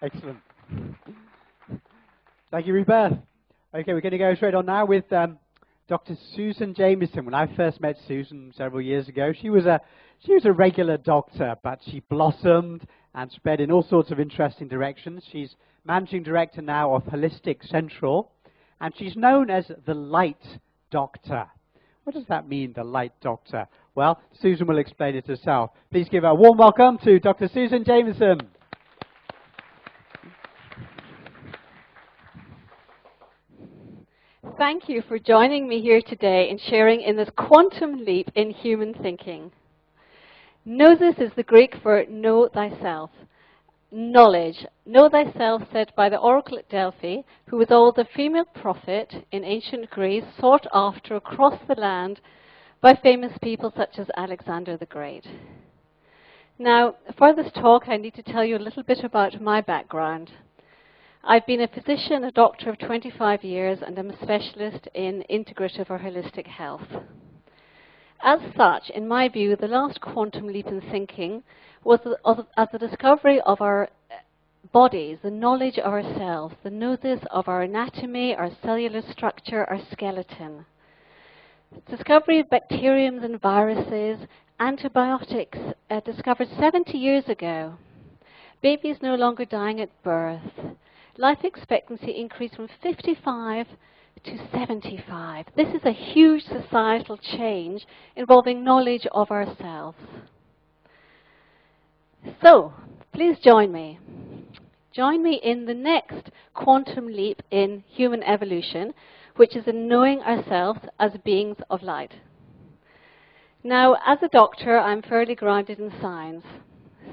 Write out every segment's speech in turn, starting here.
Excellent. Thank you, Rebirth. Okay, we're going to go straight on now with Dr. Susan Jamieson. When I first met Susan several years ago, she was a regular doctor, but she blossomed and spread in all sorts of interesting directions. She's managing director now of Holistic Central, and she's known as the Light Doctor. What does that mean, the Light Doctor? Well, Susan will explain it herself. Please give a warm welcome to Dr. Susan Jamieson. Thank you for joining me here today and sharing in this quantum leap in human thinking. Gnosis is the Greek for know thyself. Knowledge. Know thyself, said by the oracle at Delphi, who was all the female prophet in ancient Greece, sought after across the land by famous people such as Alexander the Great. Now, for this talk, I need to tell you a little bit about my background. I've been a physician, a doctor of 25 years, and I'm a specialist in integrative or holistic health. As such, in my view, the last quantum leap in thinking was as the discovery of our bodies, the knowledge of ourselves, the gnosis of our anatomy, our cellular structure, our skeleton. Discovery of bacteriums and viruses, antibiotics discovered 70 years ago. Babies no longer dying at birth. Life expectancy increased from 55 to 75. This is a huge societal change involving knowledge of ourselves. So, please join me. Join me in the next quantum leap in human evolution, which is in knowing ourselves as beings of light. Now, as a doctor, I'm fairly grounded in science.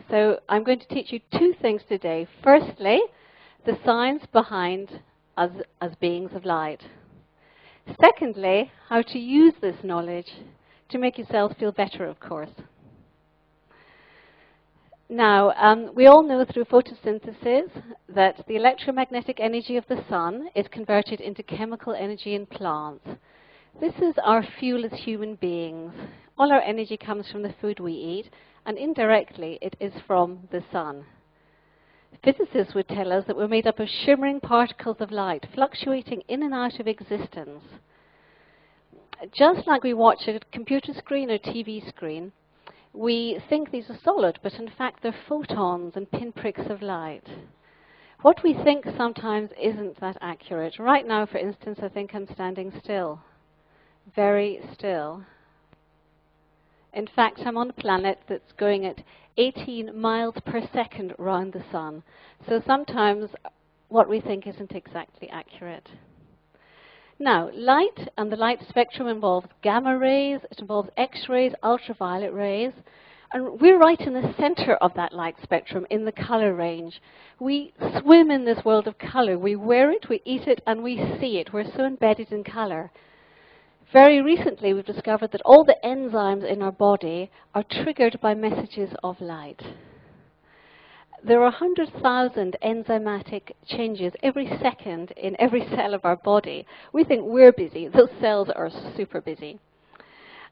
So I'm going to teach you two things today. Firstly, the science behind us as beings of light. Secondly, how to use this knowledge to make yourselves feel better, of course. Now, we all know through photosynthesis that the electromagnetic energy of the sun is converted into chemical energy in plants. This is our fuel as human beings. All our energy comes from the food we eat, and indirectly it is from the sun. Physicists would tell us that we're made up of shimmering particles of light, fluctuating in and out of existence. Just like we watch a computer screen or TV screen, we think these are solid, but in fact they're photons and pinpricks of light. What we think sometimes isn't that accurate. Right now, for instance, I think I'm standing still, very still. In fact, I'm on a planet that's going at 18 miles per second around the sun. So sometimes what we think isn't exactly accurate. Now, light and the light spectrum involves gamma rays, it involves X-rays, ultraviolet rays, and we're right in the center of that light spectrum in the color range. We swim in this world of color. We wear it, we eat it, and we see it. We're so embedded in color. Very recently, we've discovered that all the enzymes in our body are triggered by messages of light. There are 100,000 enzymatic changes every second in every cell of our body. We think we're busy. Those cells are super busy.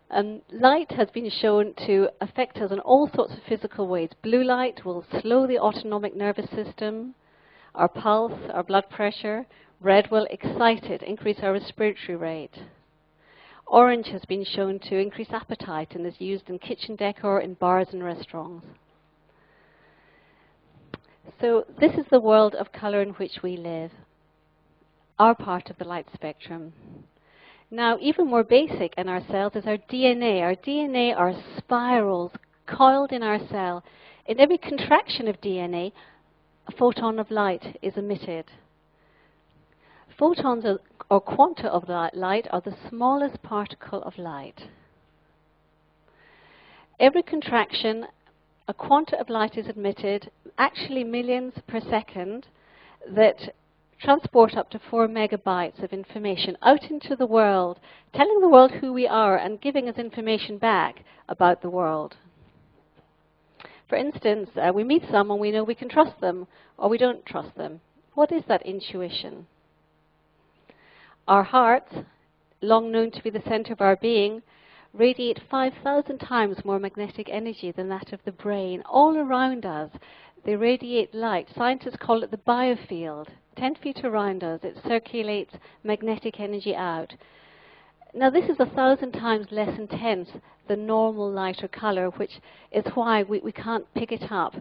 Light has been shown to affect us in all sorts of physical ways. Blue light will slow the autonomic nervous system, our pulse, our blood pressure. Red will excite it, increase our respiratory rate. Orange has been shown to increase appetite and is used in kitchen decor in bars and restaurants. So this is the world of color in which we live, our part of the light spectrum. Now, even more basic in our cells is our DNA. Our DNA are spirals coiled in our cell. In every contraction of DNA, a photon of light is emitted. Photons or quanta of light are the smallest particle of light. Every contraction, a quanta of light is emitted, actually millions per second, that transport up to 4 megabytes of information out into the world, telling the world who we are and giving us information back about the world. For instance, we meet someone, we know we can trust them, or we don't trust them. What is that intuition? Our hearts, long known to be the center of our being, radiate 5,000 times more magnetic energy than that of the brain. All around us, They radiate light. Scientists call it the biofield. 10 feet around us, it circulates magnetic energy out. Now, this is 1,000 times less intense than normal light or color, which is why we can't pick it up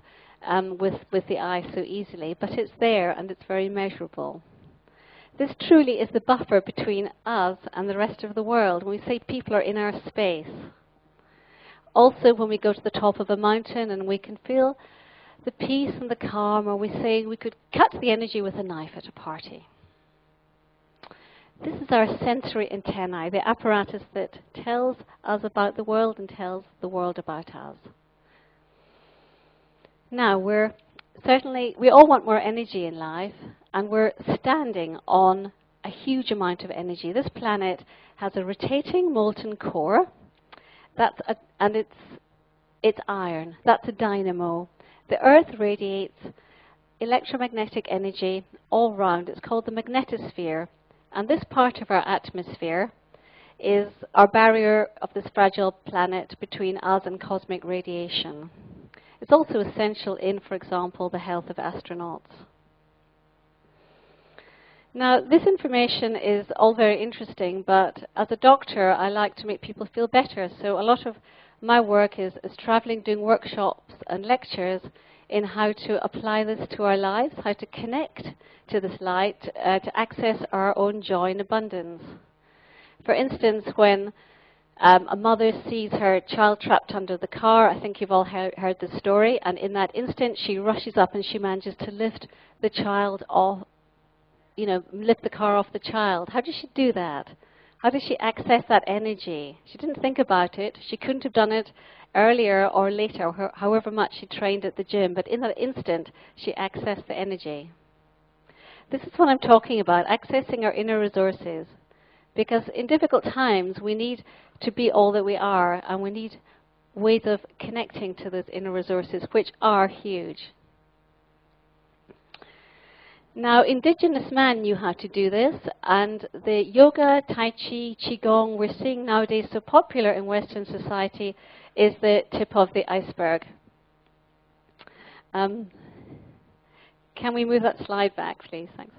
with the eye so easily. But it's there, and it's very measurable. This truly is the buffer between us and the rest of the world. When we say people are in our space. Also, when we go to the top of a mountain and we can feel the peace and the calm, or we say we could cut the energy with a knife at a party. This is our sensory antennae, the apparatus that tells us about the world and tells the world about us. Now, we all want more energy in life, and we're standing on a huge amount of energy. This planet has a rotating molten core, and it's iron. That's a dynamo. The Earth radiates electromagnetic energy all round. It's called the magnetosphere. And this part of our atmosphere is our barrier of this fragile planet between us and cosmic radiation. It's also essential in, for example, the health of astronauts. Now, this information is all very interesting, but as a doctor, I like to make people feel better. So a lot of my work is traveling, doing workshops and lectures in how to apply this to our lives, how to connect to this light, to access our own joy and abundance. For instance, when a mother sees her child trapped under the car, I think you've all heard the story, and in that instant she rushes up and she manages to lift the child off, lift the car off the child. How does she do that? How does she access that energy? She didn't think about it. She couldn't have done it earlier or later, however much she trained at the gym, but in that instant she accessed the energy. This is what I'm talking about, accessing our inner resources. Because in difficult times we need to be all that we are, and we need ways of connecting to those inner resources, which are huge. Now, indigenous man knew how to do this, and the yoga, tai chi, qigong we're seeing nowadays so popular in Western society is the tip of the iceberg. Can we move that slide back, please? Thanks.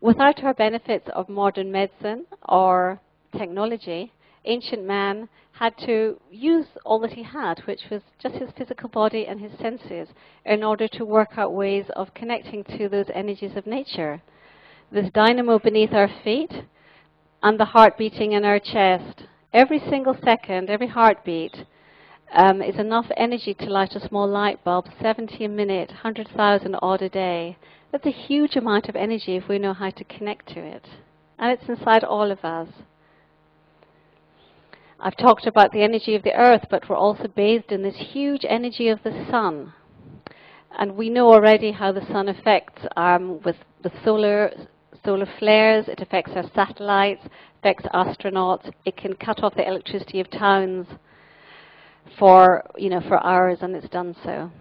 Without our benefits of modern medicine or technology, ancient man had to use all that he had, which was just his physical body and his senses, in order to work out ways of connecting to those energies of nature. This dynamo beneath our feet and the heart beating in our chest. Every single second, every heartbeat is enough energy to light a small light bulb, 70 a minute, 100,000 odd a day. That's a huge amount of energy if we know how to connect to it. And it's inside all of us. I've talked about the energy of the earth, but we're also bathed in this huge energy of the sun. And we know already how the sun affects with the solar flares. It affects our satellites, affects astronauts. It can cut off the electricity of towns for hours, and it's done so.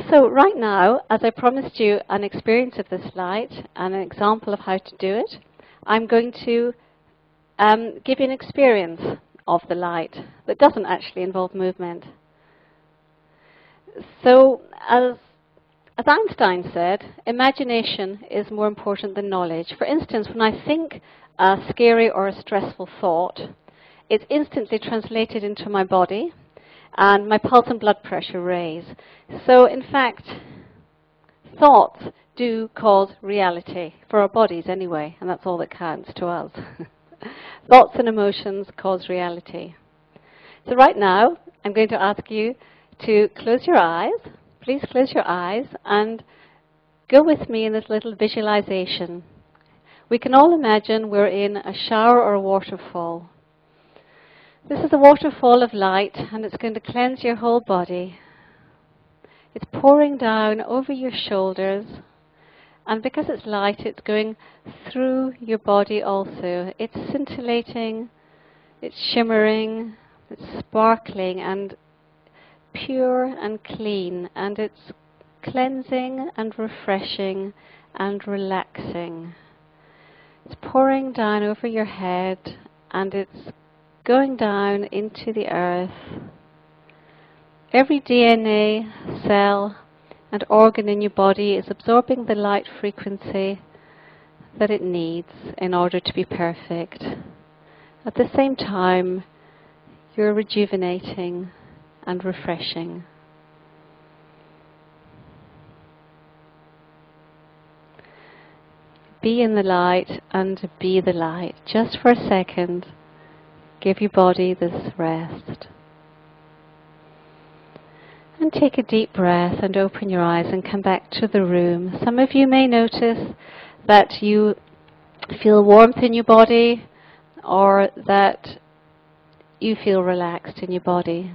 So right now, as I promised you an experience of this light and an example of how to do it, I'm going to give you an experience of the light that doesn't actually involve movement. So, as Einstein said, imagination is more important than knowledge. For instance, when I think a scary or a stressful thought, it's instantly translated into my body, and my pulse and blood pressure raise. So, in fact, thoughts do cause reality, for our bodies anyway, and that's all that counts to us. Thoughts and emotions cause reality. So right now, I'm going to ask you to close your eyes. Please close your eyes and go with me in this little visualization. We can all imagine we're in a shower or a waterfall. This is a waterfall of light, and it's going to cleanse your whole body. It's pouring down over your shoulders. And because it's light, it's going through your body also. It's scintillating, it's shimmering, it's sparkling and pure and clean. And it's cleansing and refreshing and relaxing. It's pouring down over your head, and it's going down into the earth, Every DNA, cell, and organ in your body is absorbing the light frequency that it needs in order to be perfect. At the same time, you're rejuvenating and refreshing. Be in the light and be the light. Just for a second, give your body this rest. And take a deep breath and open your eyes and come back to the room. Some of you may notice that you feel warmth in your body or that you feel relaxed in your body.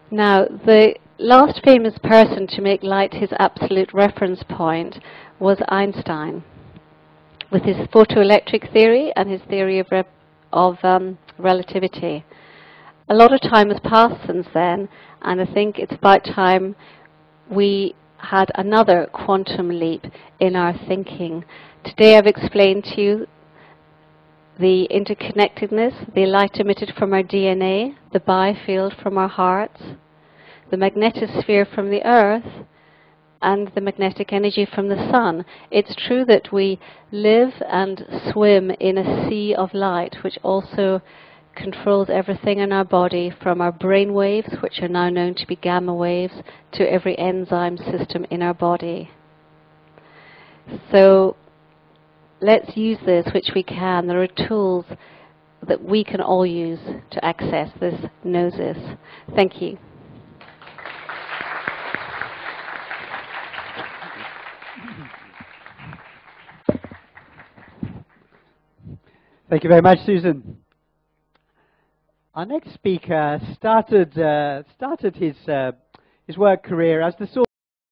Now, the last famous person to make light his absolute reference point was Einstein, with his photoelectric theory and his theory of relativity. A lot of time has passed since then, and I think it's about time we had another quantum leap in our thinking. Today I've explained to you the interconnectedness, the light emitted from our DNA, the biofield from our hearts, the magnetosphere from the earth, and the magnetic energy from the sun. It's true that we live and swim in a sea of light, which also controls everything in our body, from our brain waves, which are now known to be gamma waves, to every enzyme system in our body. So let's use this which we can. There are tools that we can all use to access this gnosis. Thank you. Thank you very much, Susan. Our next speaker started his work career as the